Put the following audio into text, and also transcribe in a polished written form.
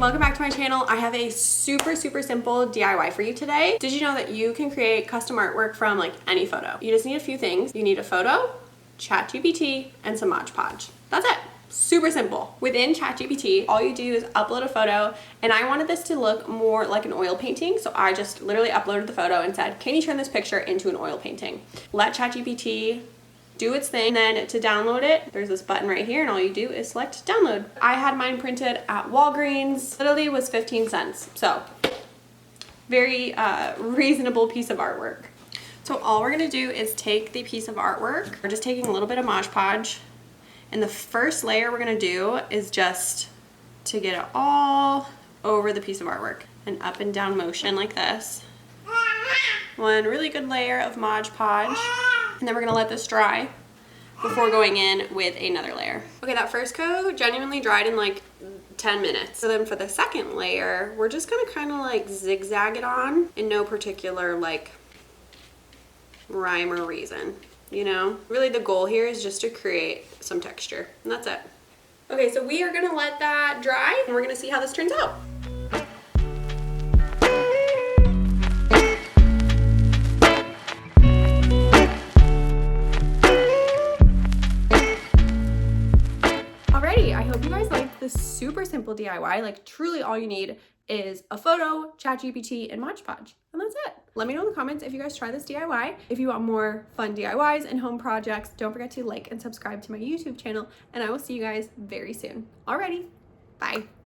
welcome back to my channel. I have a super simple DIY for you today. Did you know that you can create custom artwork from like any photo? You just need a few things. You need a photo, ChatGPT, and some Mod Podge. That's it. Super simple. Within ChatGPT, all you do is upload a photo, and I wanted this to look more like an oil painting, so I just literally uploaded the photo and said, can you turn this picture into an oil painting? Let ChatGPT do its thing. Then to download it, there's this button right here, and all you do is select download. I had mine printed at Walgreens. Literally was 15 cents. So very reasonable piece of artwork. So all we're gonna do is take the piece of artwork. We're just taking a little bit of Mod Podge, and the first layer we're gonna do is just to get it all over the piece of artwork, an up and down motion like this. One really good layer of Mod Podge, and then we're gonna let this dry before going in with another layer. Okay, that first coat genuinely dried in like 10 minutes. So then for the second layer, we're just gonna kind of like zigzag it on in no particular like rhyme or reason, you know? Really the goal here is just to create some texture, and that's it. Okay, so we are gonna let that dry, and we're gonna see how this turns out. Alrighty, I hope you guys liked this super simple DIY. Like truly all you need is a photo, ChatGPT, and Mod Podge, and that's it. Let me know in the comments if you guys try this DIY. If you want more fun DIYs and home projects, don't forget to like and subscribe to my YouTube channel, and I will see you guys very soon. Alrighty, bye.